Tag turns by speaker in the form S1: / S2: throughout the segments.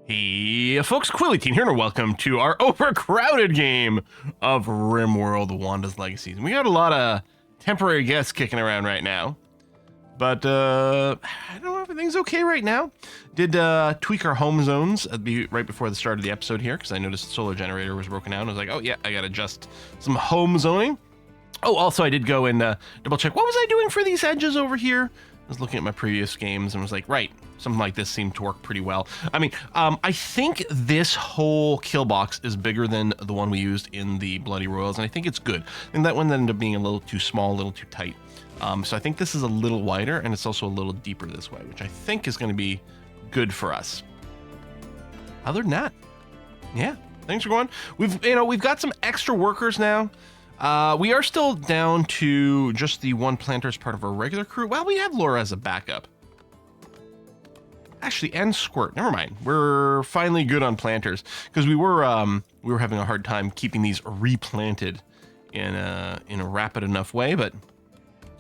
S1: Hey folks, Quilly here, and welcome to our overcrowded game of RIMWORLD, Wanda's Legacies. We got a lot of temporary guests kicking around right now, but I don't know if everything's okay right now. Did tweak our home zones right before the start of the episode here, because I noticed the solar generator was broken down. I was like, oh yeah, I gotta adjust some home zoning. Oh, also I did go and double check, what was I doing for these edges over here? I was looking at my previous games and was like, right, something like this seemed to work pretty well. I mean, I think this whole kill box is bigger than the one we used in the Bloody Royals, and I think it's good. I think that one ended up being a little too small, a little too tight. So I think this is a little wider, and it's also a little deeper this way, which I think is going to be good for us. Other than that, yeah, things are going. We've got some extra workers now. We are still down to just the one planter as part of our regular crew. Well, we have Laura as a backup. Actually, and Squirt. Never mind. We're finally good on planters because we were having a hard time keeping these replanted in a rapid enough way, but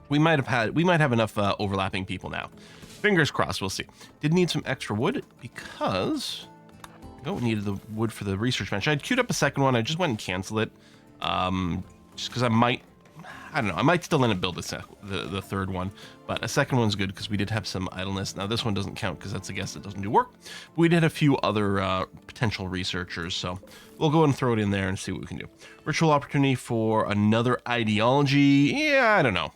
S1: we might have enough overlapping people now. Fingers crossed. We'll see. Did need some extra wood because we needed the wood for the research bench. I'd queued up a second one. I just went and canceled it. Just because I don't know, I might still end up building the third one, but a second one's good because we did have some idleness. Now this one doesn't count because that's a guest that doesn't do work. We did a few other potential researchers, so we'll go and throw it in there and see what we can do. Ritual opportunity for another ideology. Yeah, I don't know.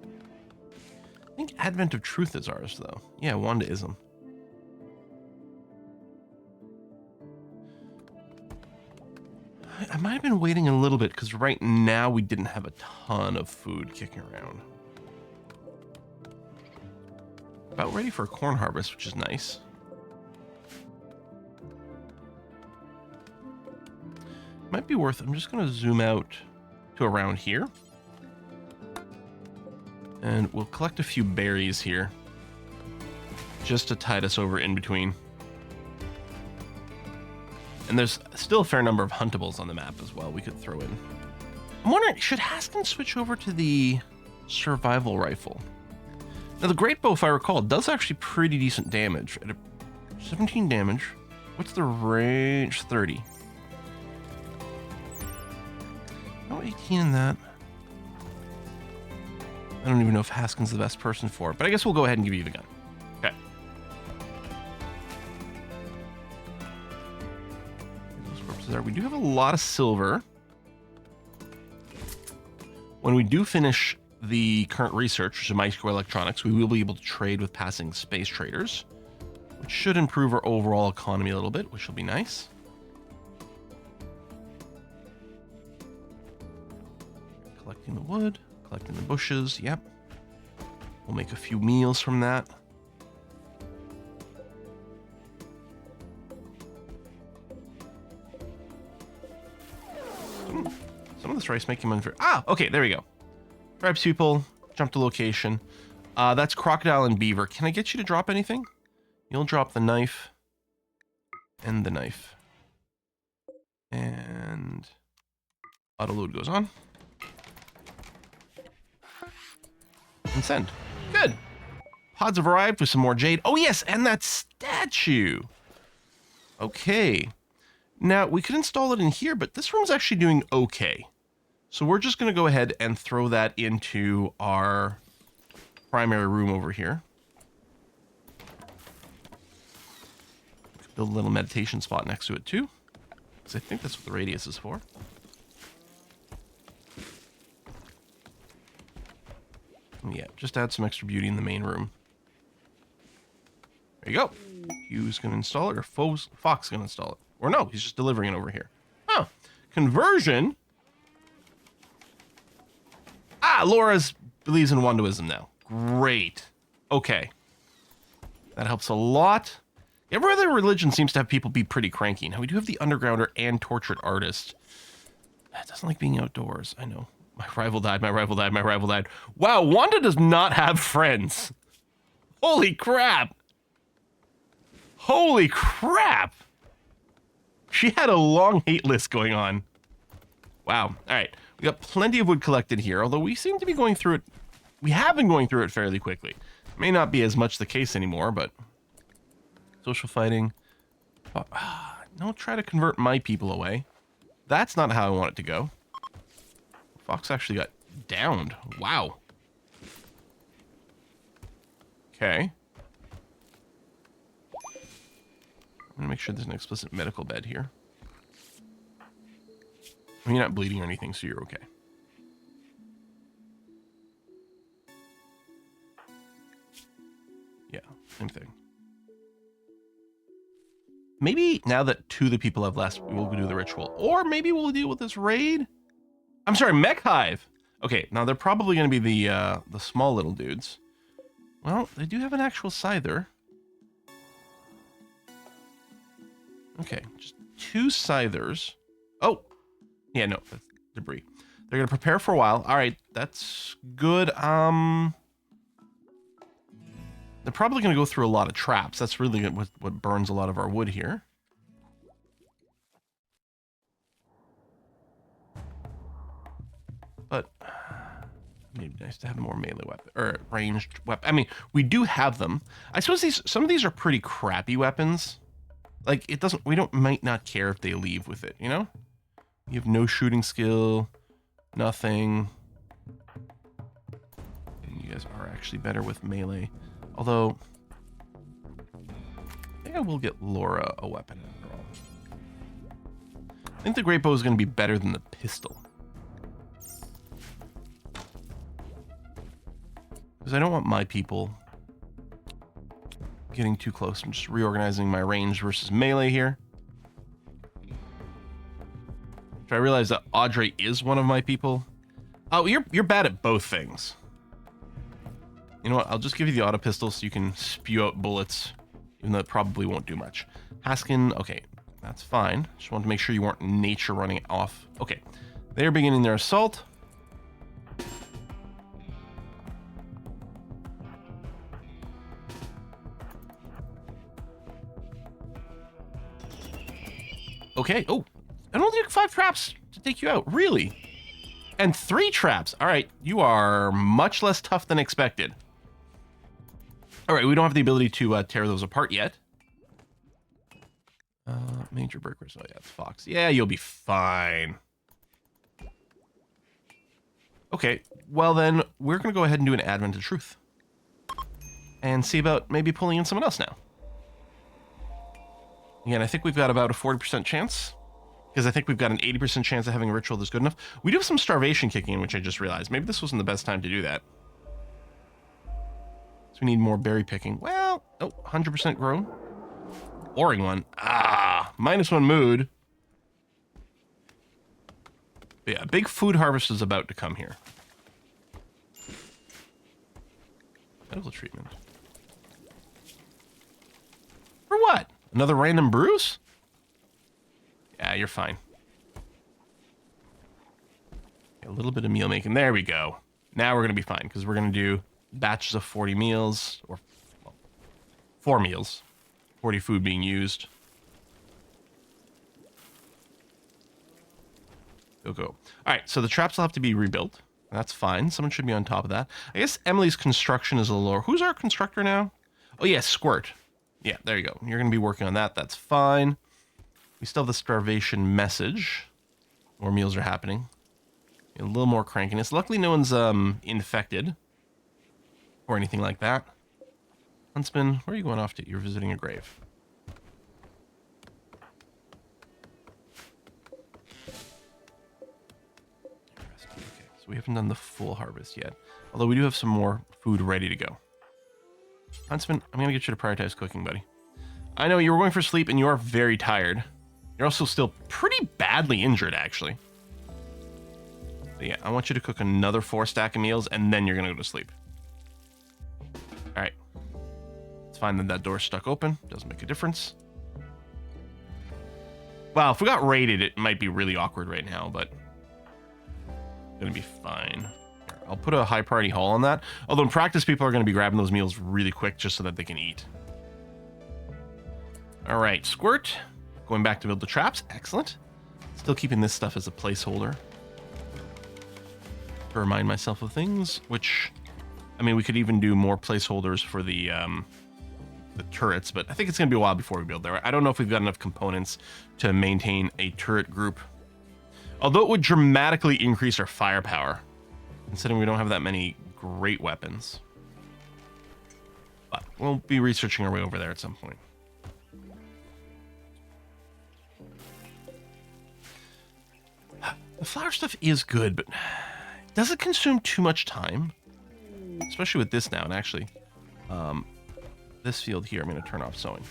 S1: I think Advent of Truth is ours though. Yeah, Wandaism. I might have been waiting a little bit because right now we didn't have a ton of food kicking around. About ready for a corn harvest, which is nice. Might be worth, I'm just going to zoom out to around here. And we'll collect a few berries here just to tide us over in between. And there's still a fair number of huntables on the map as well we could throw in. I'm wondering, should Haskin switch over to the survival rifle? Now the great bow, if I recall, does actually pretty decent damage. At 17 damage. What's the range? 30. No 18 in that. I don't even know if Haskin's the best person for it, but I guess we'll go ahead and give you the gun. Okay. There. We do have a lot of silver. When we do finish the current research, which is microelectronics, we will be able to trade with passing space traders, which should improve our overall economy a little bit, which will be nice. Collecting the wood, collecting the bushes, yep. We'll make a few meals from that. Some of this rice making unfair. Ah, okay, there we go. Perhaps people jump to location. That's crocodile and beaver. Can I get you to drop anything? You'll drop the knife and the knife. And auto load goes on. And send. Good. Pods have arrived with some more jade. Oh yes, and that statue. Okay. Now, we could install it in here, but this room's actually doing okay. So we're just going to go ahead and throw that into our primary room over here. Build a little meditation spot next to it too, because I think that's what the radius is for. Yeah, just add some extra beauty in the main room. There you go. Hugh's going to install it, or Fox going to install it. Or no, he's just delivering it over here. Oh, conversion. Ah, Laura's believes in Wandaism now. Great. Okay. That helps a lot. Every other religion seems to have people be pretty cranky. Now, we do have the Undergrounder and Tortured Artist. That doesn't like being outdoors. I know. My rival died, my rival died, my rival died. Wow, Wanda does not have friends. Holy crap. Holy crap. She had a long hate list going on. Wow. All right. We got plenty of wood collected here, although we seem to be going through it. We have been going through it fairly quickly. May not be as much the case anymore, but Social fighting. No, try to convert my people away. That's not how I want it to go. Fox actually got downed. Wow. Okay. I'm gonna make sure there's an explicit medical bed here. I mean, you're not bleeding or anything, so you're okay. Yeah, same thing. Maybe now that 2 of the people have left, we'll do the ritual. Or maybe we'll deal with this raid. I'm sorry, Mech Hive. Okay, now they're probably going to be the small little dudes. Well, they do have an actual scyther. Okay, just 2 scythers. Oh, yeah, no, that's debris. They're going to prepare for a while. All right, that's good. They're probably going to go through a lot of traps. That's really what burns a lot of our wood here. But maybe nice to have more melee weapon or ranged weapon. I mean, we do have them. I suppose some of these are pretty crappy weapons. Like might not care if they leave with it, you know? You have no shooting skill, nothing. And you guys are actually better with melee. Although, I think I will get Laura a weapon after all. I think the great bow is going to be better than the pistol. Because I don't want my people getting too close. I'm just reorganizing my range versus melee here. So I realize that Audrey is one of my people. Oh, you're bad at both things. You know what? I'll just give you the auto pistol so you can spew out bullets, even though it probably won't do much. Haskin, okay, that's fine. Just wanted to make sure you weren't nature running off. Okay, they're beginning their assault. Okay, oh, it only took 5 traps to take you out, really? And 3 traps. All right, you are much less tough than expected. All right, we don't have the ability to tear those apart yet. Major breakers. Oh, yeah, it's Fox. Yeah, you'll be fine. Okay, well then, we're going to go ahead and do an Advent of Truth. And see about maybe pulling in someone else now. Again, I think we've got about a 40% chance. Because I think we've got an 80% chance of having a ritual that's good enough. We do have some starvation kicking in, which I just realized. Maybe this wasn't the best time to do that. So we need more berry picking. Well, oh, 100% grown. Boring one. Ah, -1 mood. But yeah, big food harvest is about to come here. Medical treatment. For what? Another random bruise? Yeah, you're fine. A little bit of meal making. There we go. Now we're going to be fine because we're going to do batches of 40 meals, or well, 4 meals. 40 food being used. Go. All right, so the traps will have to be rebuilt. That's fine. Someone should be on top of that. I guess Emily's construction is a little lower. Who's our constructor now? Oh, yeah, Squirt. Yeah, there you go. You're going to be working on that. That's fine. We still have the starvation message. More meals are happening. A little more crankiness. Luckily, no one's infected or anything like that. Huntsman, where are you going off to? You're visiting a grave. Okay, so we haven't done the full harvest yet. Although we do have some more food ready to go. Huntsman, I'm going to get you to prioritize cooking, buddy. I know you were going for sleep and you are very tired. You're also still pretty badly injured, actually. So yeah, I want you to cook another 4 stack of meals and then you're going to go to sleep. All right. It's fine that that door's stuck open. Doesn't make a difference. Well, if we got raided, it might be really awkward right now, but it's going to be fine. Here, I'll put a high priority haul on that. Although in practice, people are going to be grabbing those meals really quick just so that they can eat. All right, Squirt. Going back to build the traps. Excellent. Still keeping this stuff as a placeholder. To remind myself of things, which, I mean, we could even do more placeholders for the the turrets, but I think it's going to be a while before we build there. I don't know if we've got enough components to maintain a turret group. Although it would dramatically increase our firepower, considering we don't have that many great weapons. But we'll be researching our way over there at some point. The flower stuff is good, but does it consume too much time? Especially with this now, and actually, this field here, I'm going to turn off sowing.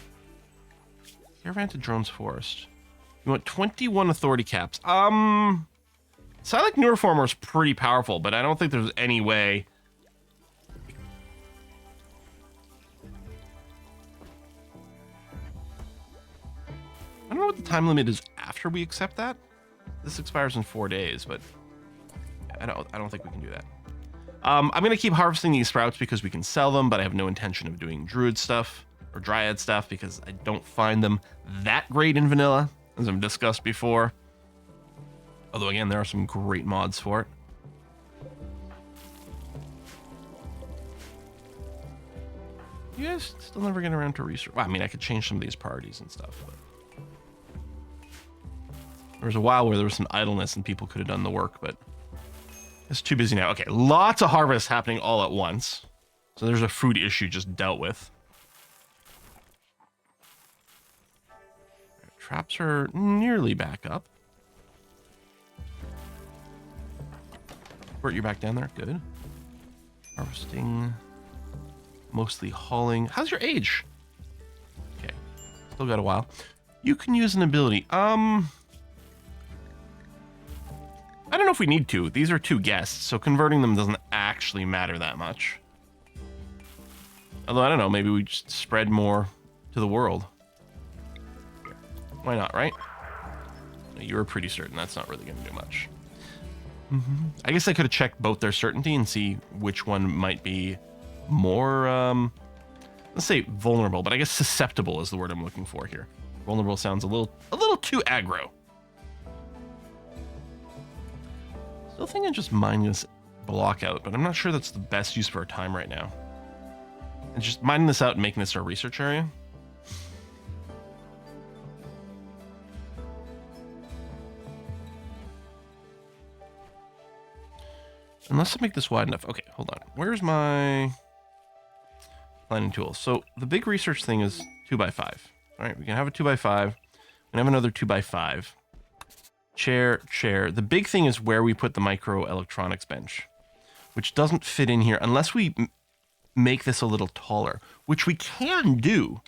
S1: Caravan to Drones Forest. You want 21 authority caps. Psionic Neuroformer is pretty powerful, but I don't think there's any way. I don't know what the time limit is after we accept that. This expires in 4 days, but I don't think we can do that. I'm going to keep harvesting these sprouts because we can sell them, but I have no intention of doing druid stuff or dryad stuff because I don't find them that great in vanilla, as I've discussed before. Although, again, there are some great mods for it. You guys still never get around to research. Well, I mean, I could change some of these priorities and stuff, but there was a while where there was some idleness and people could have done the work, but it's too busy now. Okay, lots of harvests happening all at once. So there's a food issue just dealt with. Traps are nearly back up. Bert, you're back down there. Good. Harvesting. Mostly hauling. How's your age? Okay. Still got a while. You can use an ability. I don't know if we need to. These are 2 guests, so converting them doesn't actually matter that much. Although, I don't know, maybe we just spread more to the world. Why not, right? You were pretty certain that's not really going to do much. I guess I could have checked both their certainty and see which one might be more, let's say vulnerable, but I guess susceptible is the word I'm looking for here. Vulnerable sounds a little too aggro. Still thinking just mining this block out, but I'm not sure that's the best use for our time right now. And just mining this out and making this our research area. Unless I make this wide enough. Okay, hold on. Where's my planning tool? So the big research thing is 2x5. All right, we can have a 2x5. We can have another 2x5. Chair, chair. The big thing is where we put the microelectronics bench, which doesn't fit in here unless we make this a little taller, which we can do.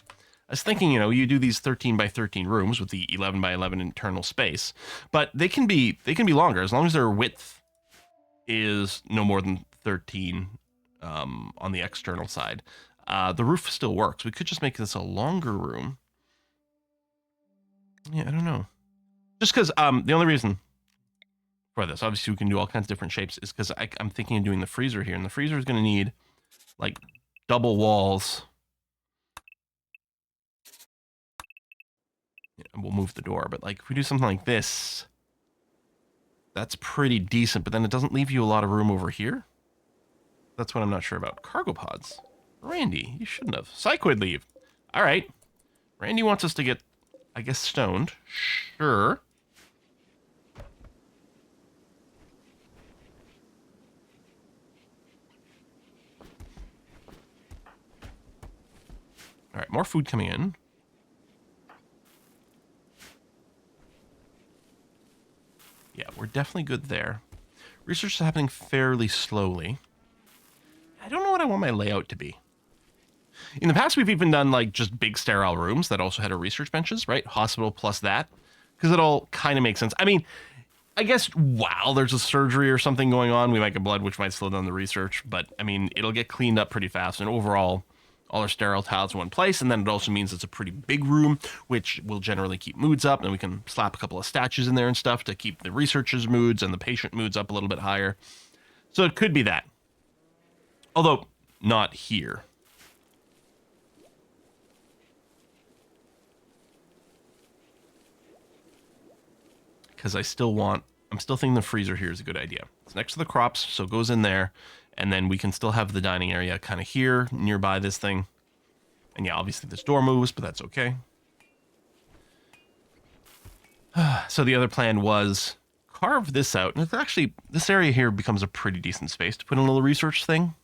S1: I was thinking, you do these 13x13 rooms with the 11x11 internal space, but they can be longer as long as their width is no more than 13 on the external side. The roof still works. We could just make this a longer room. Yeah, I don't know. Just because the only reason for this, obviously we can do all kinds of different shapes, is because I'm thinking of doing the freezer here, and the freezer is going to need like double walls. Yeah, we'll move the door, but like if we do something like this, that's pretty decent, but then it doesn't leave you a lot of room over here. That's what I'm not sure about. Cargo pods. Randy, you shouldn't have. Psychoid leave. All right. Randy wants us to get, I guess, stoned. Sure. All right, more food coming in. Yeah, we're definitely good there. Research is happening fairly slowly. I don't know what I want my layout to be. In the past, we've even done like just big sterile rooms that also had our research benches, right? Hospital plus that, because it all kind of makes sense. I mean, I guess while there's a surgery or something going on, we might get blood, which might slow down the research. But I mean, it'll get cleaned up pretty fast. And overall, all our sterile tiles in one place. And then it also means it's a pretty big room, which will generally keep moods up. And we can slap a couple of statues in there and stuff to keep the researchers' moods and the patient moods up a little bit higher. So it could be that. Although, not here. Because I'm still thinking the freezer here is a good idea. It's next to the crops, so it goes in there. And then we can still have the dining area kind of here, nearby this thing. And yeah, obviously this door moves, but that's okay. So the other plan was carve this out. And it's actually, this area here becomes a pretty decent space to put in a little research thing.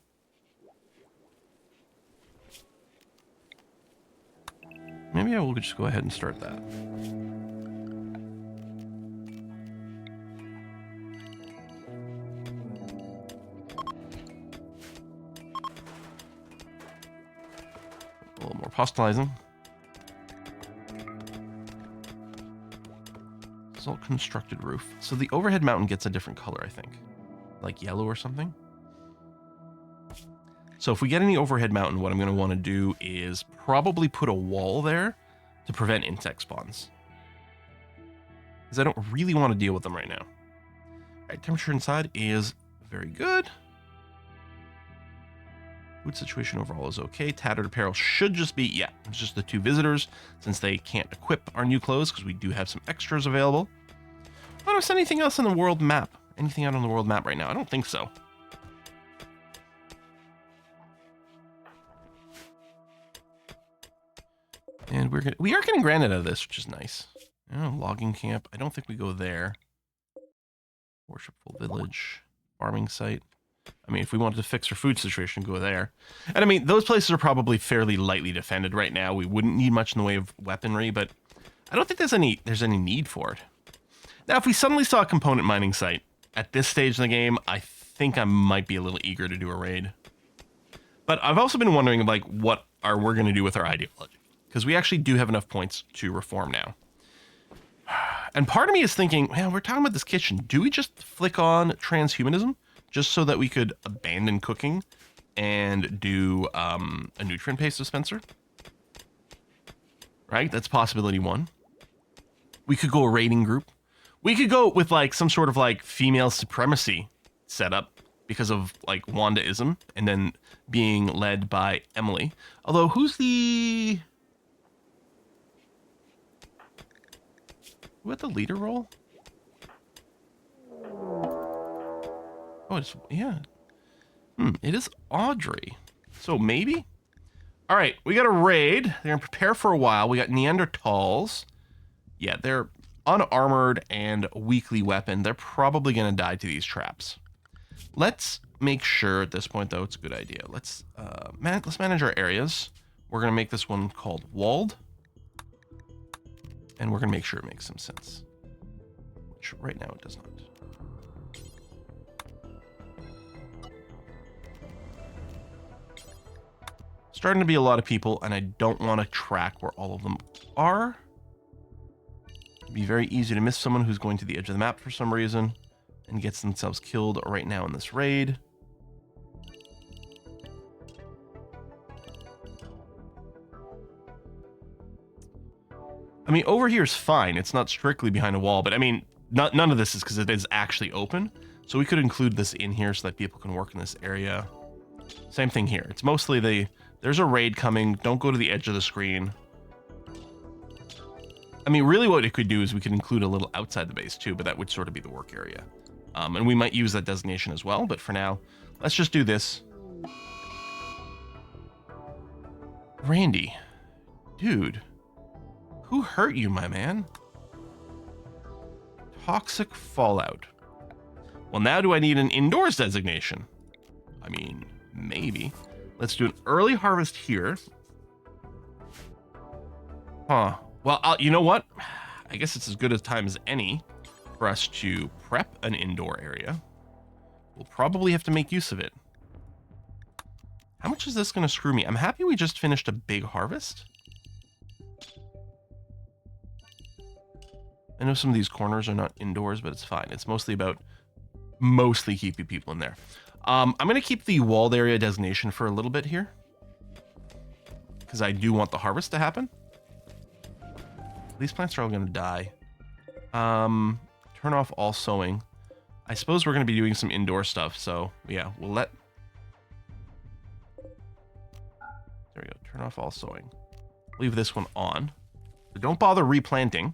S1: Maybe I will just go ahead and start that. A little more postalizing. Salt constructed roof. So the overhead mountain gets a different color, I think. Like yellow or something. So if we get any overhead mountain, what I'm going to want to do is probably put a wall there to prevent insect spawns. Because I don't really want to deal with them right now. All right, temperature inside is very good. Food situation overall is okay. Tattered apparel should just be, yeah, it's just the 2 visitors, since they can't equip our new clothes, because we do have some extras available. I don't see anything else on the world map. Anything out on the world map right now? I don't think so. And we are getting granite out of this, which is nice. Oh, logging camp. I don't think we go there. Worshipful village. Farming site. I mean, if we wanted to fix our food situation, go there. And I mean, those places are probably fairly lightly defended right now. We wouldn't need much in the way of weaponry, but I don't think there's any need for it. Now, if we suddenly saw a component mining site at this stage in the game, I think I might be a little eager to do a raid. But I've also been wondering, like, what are we going to do with our ideology? Because we actually do have enough points to reform now. And part of me is thinking, man, we're talking about this kitchen. Do we just flick on transhumanism just so that we could abandon cooking and do a nutrient paste dispenser? Right? That's possibility 1. We could go a raiding group. We could go with like some sort of like female supremacy setup because of like Wandaism and then being led by Emily. Although who's the... Who had the leader role? Oh, it's, yeah. It is Audrey. So maybe? All right, we got a raid. They're going to prepare for a while. We got Neanderthals. Yeah, they're unarmored and weakly weaponed. They're probably going to die to these traps. Let's make sure at this point, though, it's a good idea. Let's manage our areas. We're going to make this one called walled. And we're going to make sure it makes some sense. Which right now it does not. Starting to be a lot of people, and I don't want to track where all of them are. It'd be very easy to miss someone who's going to the edge of the map for some reason and gets themselves killed right now in this raid. I mean, over here is fine. It's not strictly behind a wall, but I mean, none of this is because it is actually open. So we could include this in here so that people can work in this area. Same thing here. It's mostly there's a raid coming. Don't go to the edge of the screen. I mean, really what it could do is we could include a little outside the base too, but that would sort of be the work area. And we might use that designation as well, but for now, let's just do this. Randy, dude. Who hurt you, my man? Toxic fallout. Well, now do I need an indoors designation? I mean, maybe. Let's do an early harvest here. Huh. Well, you know what? I guess it's as good a time as any for us to prep an indoor area. We'll probably have to make use of it. How much is this going to screw me? I'm happy we just finished a big harvest. I know some of these corners are not indoors, but it's fine. It's mostly about keeping people in there. I'm going to keep the walled area designation for a little bit here, because I do want the harvest to happen. These plants are all going to die. Turn off all sowing. I suppose we're going to be doing some indoor stuff, so yeah, we'll let... There we go. Turn off all sowing. Leave this one on. So don't bother replanting,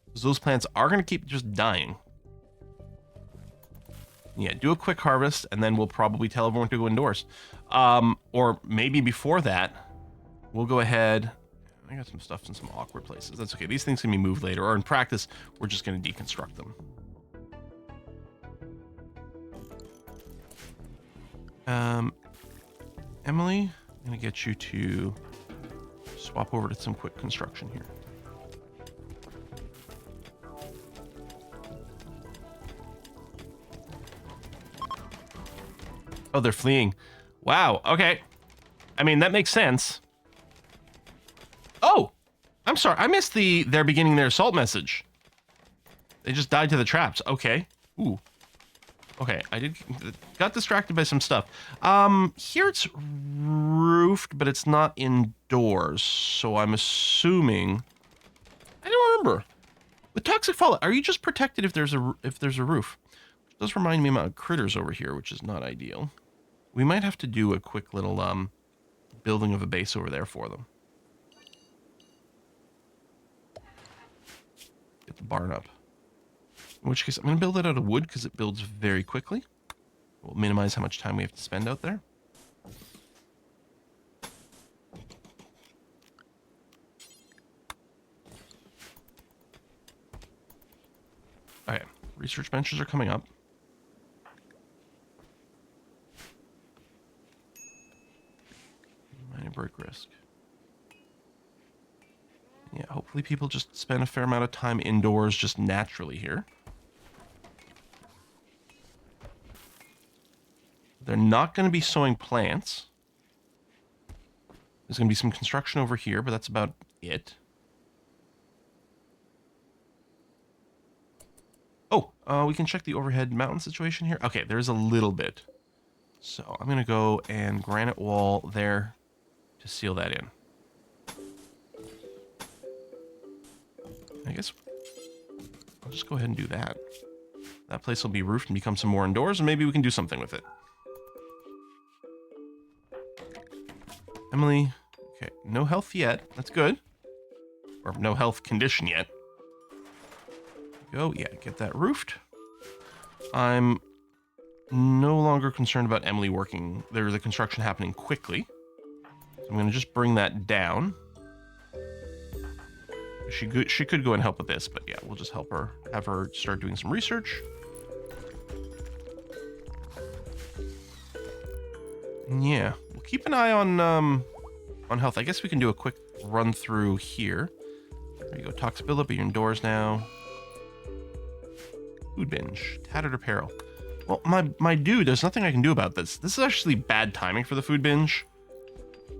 S1: because those plants are going to keep just dying. Yeah, do a quick harvest, and then we'll probably tell everyone to go indoors. Or maybe before that, we'll go ahead. I got some stuff in some awkward places. That's okay. These things can be moved later, or in practice, we're just going to deconstruct them. Emily, I'm going to get you to swap over to some quick construction here. Oh, they're fleeing. Wow, okay. I mean, that makes sense. Oh, I'm sorry. I missed they're beginning their assault message. They just died to the traps. Okay. Ooh. Okay, I got distracted by some stuff. Here it's roofed, but it's not indoors. So I'm assuming... I don't remember. With toxic fallout, are you just protected if there's a roof? Which does remind me about critters over here, which is not ideal. We might have to do a quick little building of a base over there for them. Get the barn up. In which case, I'm going to build it out of wood because it builds very quickly. We'll minimize how much time we have to spend out there. Okay, research benches are coming up. Minor break risk. Yeah, hopefully people just spend a fair amount of time indoors just naturally here. They're not going to be sowing plants. There's going to be some construction over here, but that's about it. Oh, we can check the overhead mountain situation here. Okay, there's a little bit. So I'm going to go and granite wall there to seal that in. I guess I'll just go ahead and do that. That place will be roofed and become some more indoors, and maybe we can do something with it. Emily, okay, no health yet. That's good. Or no health condition yet. Go, yeah, get that roofed. I'm no longer concerned about Emily working. There's a construction happening quickly. So I'm going to just bring that down. She could go and help with this, but yeah, we'll just help her, have her start doing some research. Yeah, we'll keep an eye on health. I guess we can do a quick run through here. There you go, toxic buildup, you're indoors now. Food binge, tattered apparel. Well, my dude, there's nothing I can do about this. This is actually bad timing for the food binge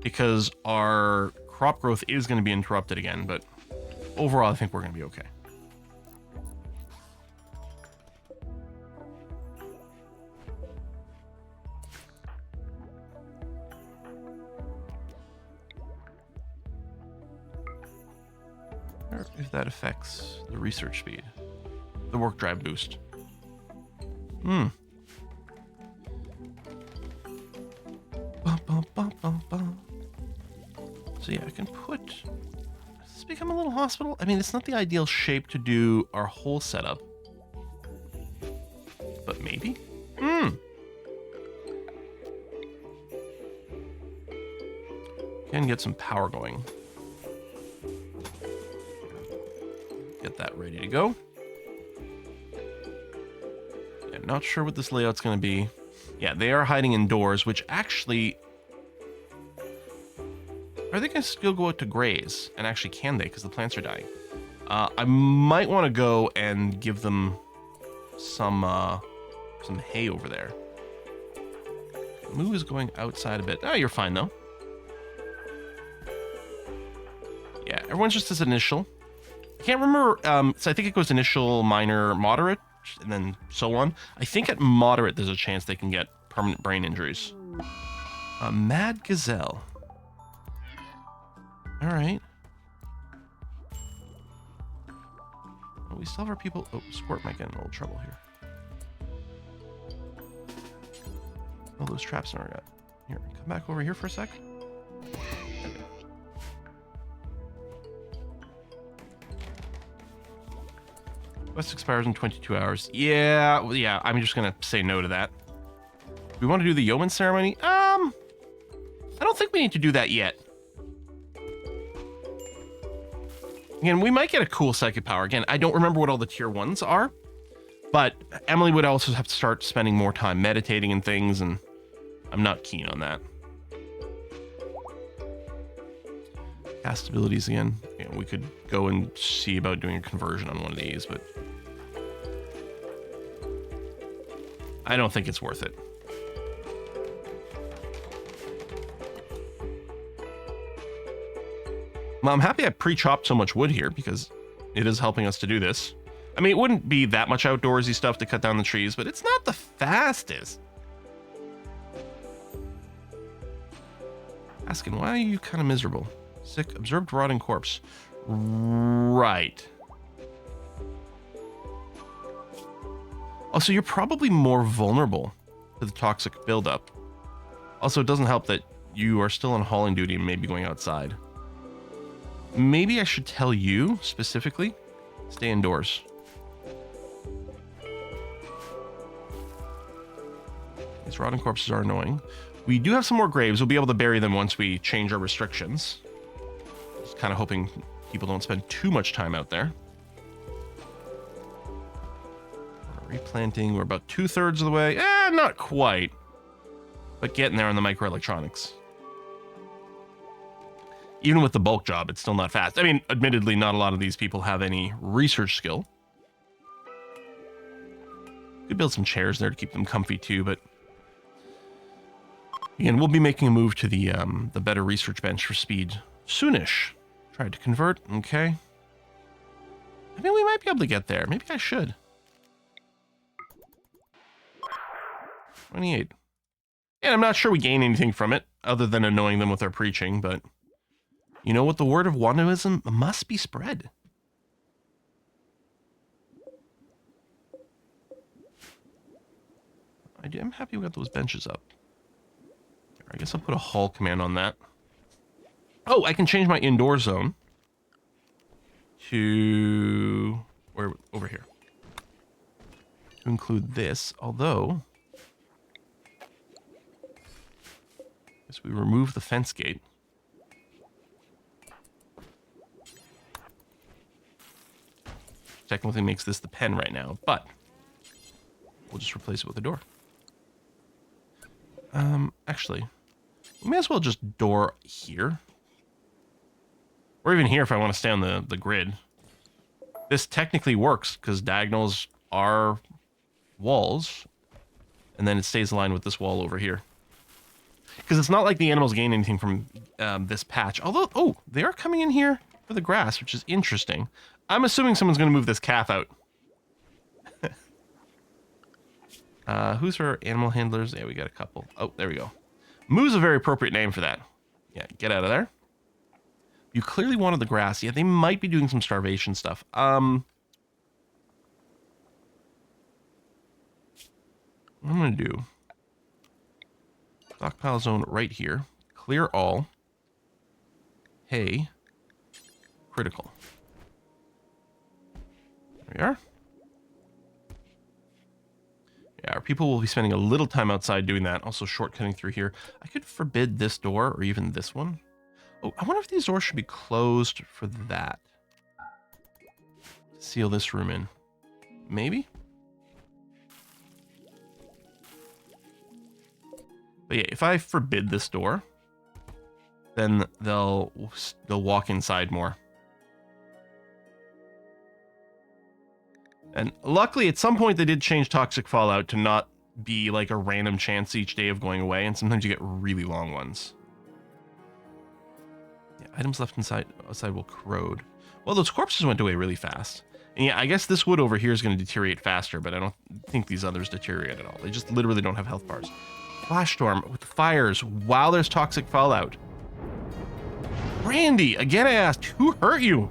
S1: because our crop growth is going to be interrupted again, but overall, I think we're going to be okay. If that affects the research speed. The work drive boost. So yeah, I can put... Does this become a little hospital? I mean, it's not the ideal shape to do our whole setup. But maybe? Can get some power going. Get that ready to go. I'm not sure what this layout's going to be. Yeah, they are hiding indoors, which actually... Are they going to still go out to graze? And actually, can they? Because the plants are dying. I might want to go and give them some hay over there. Moo is going outside a bit. Oh, you're fine, though. Yeah, everyone's just as initial. I can't remember. So I think it goes initial, minor, moderate, and then so on. I think at moderate, there's a chance they can get permanent brain injuries. Mad Gazelle. All right. Oh, we still have our people. Oh, Squirt might get in a little trouble here. Oh, those traps never got. Here, come back over here for a sec. Quest expires in 22 hours. Yeah, well, yeah, I'm just gonna say no to that. We want to do the yeoman ceremony? I don't think we need to do that yet. Again, we might get a cool psychic power. Again, I don't remember what all the tier 1s are, but Emily would also have to start spending more time meditating and things, and I'm not keen on that. Cast abilities again. Yeah, we could go and see about doing a conversion on one of these, but I don't think it's worth it. Well, I'm happy I pre-chopped so much wood here because it is helping us to do this. I mean, it wouldn't be that much outdoorsy stuff to cut down the trees, but it's not the fastest. Asking, why are you kind of miserable? Sick, observed rotting corpse. Right. Also, you're probably more vulnerable to the toxic buildup. Also, it doesn't help that you are still on hauling duty and maybe going outside. Maybe I should tell you specifically, stay indoors. These rotting corpses are annoying. We do have some more graves. We'll be able to bury them once we change our restrictions. Just kind of hoping people don't spend too much time out there. Replanting, we're about 2/3 of the way. Not quite. But getting there on the microelectronics. Even with the bulk job, it's still not fast. I mean, admittedly, not a lot of these people have any research skill. Could build some chairs there to keep them comfy too, but again, we'll be making a move to the better research bench for speed soonish. Tried to convert, okay. I mean, we might be able to get there. Maybe I should. 28. And I'm not sure we gain anything from it, other than annoying them with our preaching, but you know what? The word of Wandaism must be spread. I'm happy we got those benches up. I guess I'll put a haul command on that. Oh, I can change my indoor zone to where over here to include this, although I guess we remove the fence gate. Technically makes this the pen right now, but we'll just replace it with a door. Actually, we may as well just door here. Or even here if I want to stay on the grid. This technically works because diagonals are walls. And then it stays aligned with this wall over here. Because it's not like the animals gain anything from this patch. Although, oh, they are coming in here for the grass, which is interesting. I'm assuming someone's going to move this calf out. Who's our animal handlers? Yeah, we got a couple. Oh, there we go. Moo's a very appropriate name for that. Yeah, get out of there. You clearly wanted the grass. Yeah, they might be doing some starvation stuff. What I'm going to do. Stockpile zone right here. Clear all. Hay. Critical. There we are. Yeah, our people will be spending a little time outside doing that. Also shortcutting through here. I could forbid this door or even this one. Oh, I wonder if these doors should be closed for that. Seal this room in. Maybe? But yeah, if I forbid this door, then they'll walk inside more. And luckily, at some point, they did change Toxic Fallout to not be like a random chance each day of going away, and sometimes you get really long ones. Yeah, items left outside will corrode. Well, those corpses went away really fast. And yeah, I guess this wood over here is going to deteriorate faster, but I don't think these others deteriorate at all. They just literally don't have health bars. Flash storm with fires while there's Toxic Fallout. Randy, again I asked, who hurt you?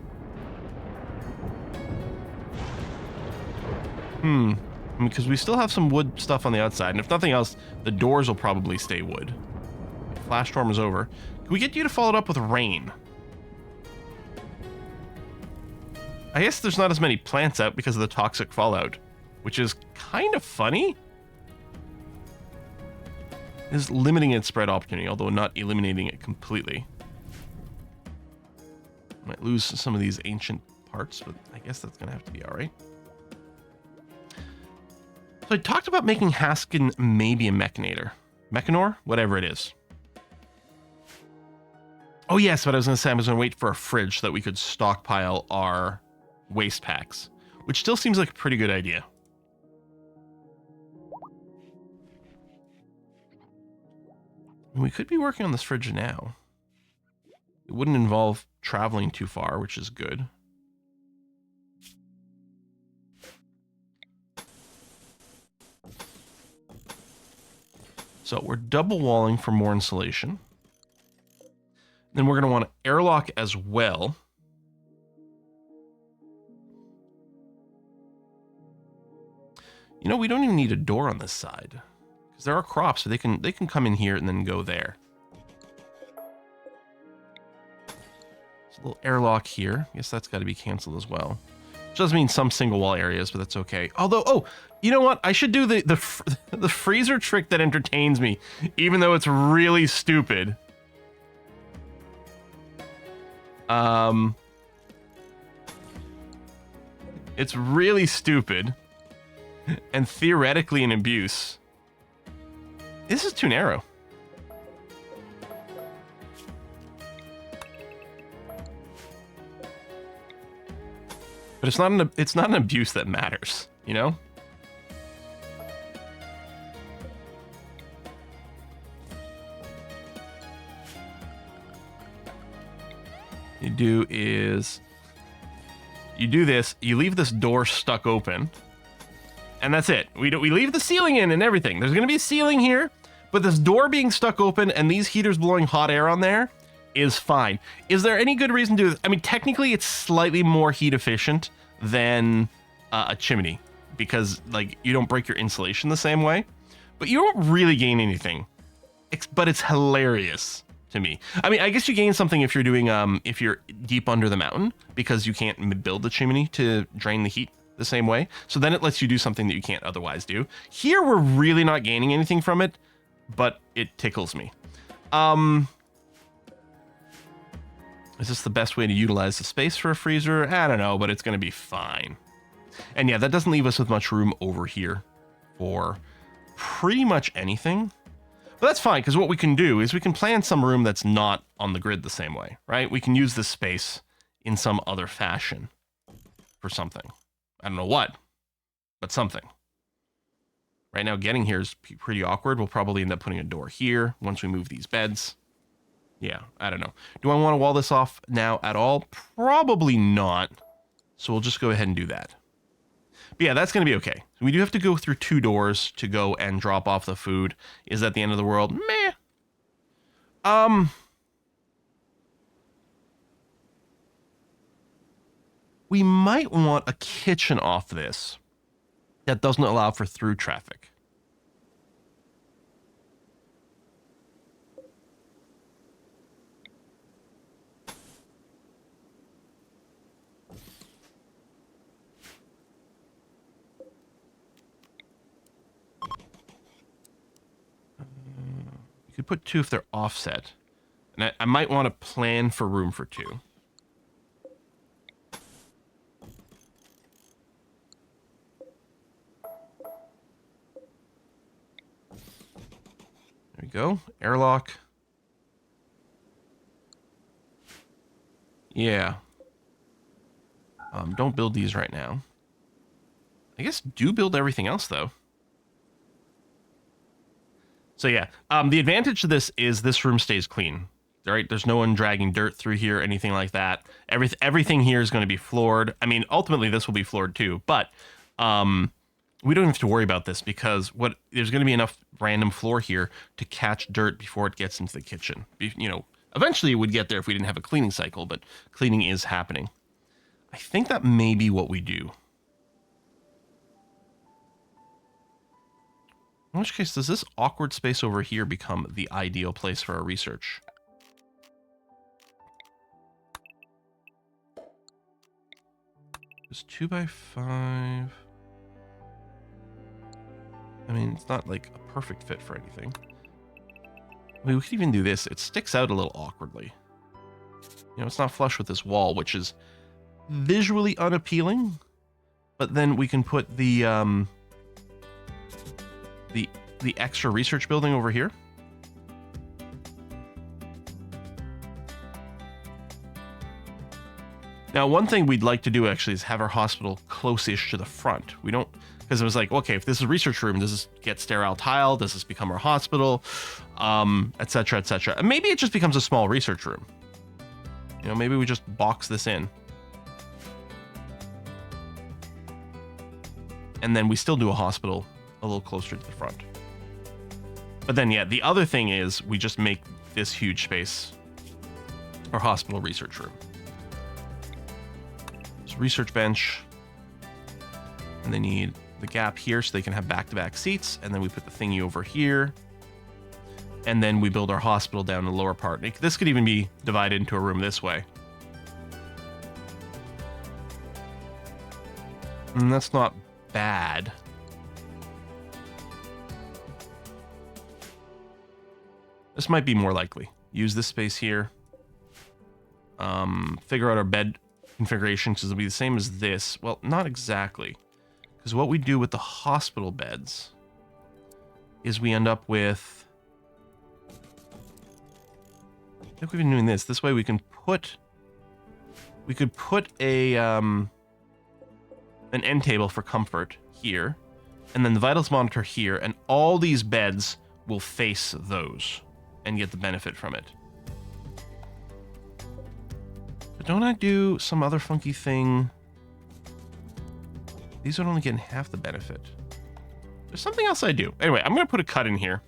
S1: Because we still have some wood stuff on the outside, and if nothing else, the doors will probably stay wood. Flash storm is over. Can we get you to follow it up with rain? I guess there's not as many plants out because of the Toxic Fallout, which is kind of funny. It is limiting its spread opportunity, although not eliminating it completely. Might lose some of these ancient parts, but I guess that's going to have to be all right. So I talked about making Haskin maybe a Mechanator. Mechanor? Whatever it is. Oh, yes, what I was going to say, I was going to wait for a fridge so that we could stockpile our waste packs, which still seems like a pretty good idea. We could be working on this fridge now. It wouldn't involve traveling too far, which is good. So we're double walling for more insulation. Then we're going to want an airlock as well. You know, we don't even need a door on this side because there are crops, so they can come in here and then go there. There's a little airlock here. I guess that's got to be canceled as well. Which does mean some single wall areas, but that's okay. Although, oh, you know what? I should do the freezer trick that entertains me, even though it's really stupid. It's really stupid and theoretically an abuse. This is too narrow. But it's not an abuse that matters, you know? You do is you do this, you leave this door stuck open, and that's it. We leave the ceiling in and everything. There's going to be a ceiling here, but this door being stuck open and these heaters blowing hot air on there is fine. Is there any good reason to do this? I mean, technically it's slightly more heat efficient than a chimney because like you don't break your insulation the same way, but you don't really gain anything. But it's hilarious to me. I mean, I guess you gain something if you're doing if you're deep under the mountain because you can't build the chimney to drain the heat the same way. So then it lets you do something that you can't otherwise do. Here we're really not gaining anything from it, but it tickles me. Is this the best way to utilize the space for a freezer? I don't know, but it's going to be fine. And yeah, that doesn't leave us with much room over here for pretty much anything. But that's fine, because what we can do is we can plan some room that's not on the grid the same way, right? We can use this space in some other fashion for something. I don't know what, but something. Right now, getting here is pretty awkward. We'll probably end up putting a door here once we move these beds. Yeah, I don't know. Do I want to wall this off now at all? Probably not. So we'll just go ahead and do that. But yeah, that's going to be okay. We do have to go through 2 doors to go and drop off the food. Is that the end of the world? Meh. We might want a kitchen off this that doesn't allow for through traffic. You could put 2 if they're offset. And I might want to plan for room for 2. There we go. Airlock. Yeah. Don't build these right now. I guess do build everything else, though. So yeah, the advantage to this is this room stays clean. All right, there's no one dragging dirt through here, anything like that. Everything here is going to be floored. I mean, ultimately this will be floored too, but we don't have to worry about this because there's going to be enough random floor here to catch dirt before it gets into the kitchen. You know, eventually it would get there if we didn't have a cleaning cycle, but cleaning is happening. I think that may be what we do. In which case, does this awkward space over here become the ideal place for our research? It's 2x5. I mean, it's not like a perfect fit for anything. I mean, we could even do this. It sticks out a little awkwardly. You know, it's not flush with this wall, which is visually unappealing. But then we can put the extra research building over here. Now, one thing we'd like to do actually is have our hospital close-ish to the front. We don't, because it was like, okay, if this is a research room, does this get sterile tile? Does this become our hospital? Etc., etc. And maybe it just becomes a small research room. You know, maybe we just box this in. And then we still do a hospital a little closer to the front. But then, yeah, the other thing is we just make this huge space our hospital research room. So research bench. And they need the gap here so they can have back-to-back seats. And then we put the thingy over here. And then we build our hospital down in the lower part. This could even be divided into a room this way. And that's not bad. This might be more likely. Use this space here. Figure out our bed configuration because it'll be the same as this. Well, not exactly. Because what we do with the hospital beds is we end up with... I think we've been doing this. This way we can put... We could put a... an end table for comfort here, and then the vitals monitor here, and all these beds will face those and get the benefit from it. But don't I do some other funky thing? These would only get half the benefit. There's something else I do. Anyway, I'm gonna put a cut in here.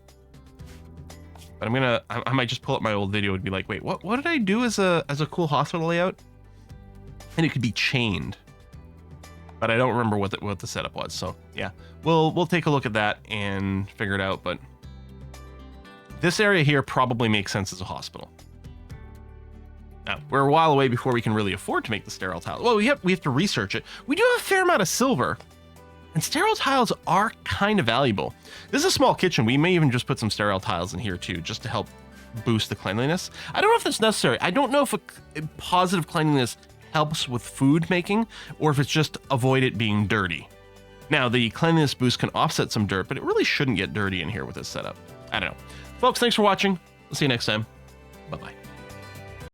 S1: But I might just pull up my old video and be like, wait, what did I do as a cool hospital layout? And it could be chained. But I don't remember what the setup was. So yeah, we'll take a look at that and figure it out. But this area here probably makes sense as a hospital. Now, we're a while away before we can really afford to make the sterile tiles. Well, we have to research it. We do have a fair amount of silver, and sterile tiles are kind of valuable. This is a small kitchen. We may even just put some sterile tiles in here too, just to help boost the cleanliness. I don't know if that's necessary. I don't know if a positive cleanliness helps with food making, or if it's just avoid it being dirty. Now, the cleanliness boost can offset some dirt, but it really shouldn't get dirty in here with this setup. I don't know. Folks, thanks for watching. We'll see you next time. Bye-bye.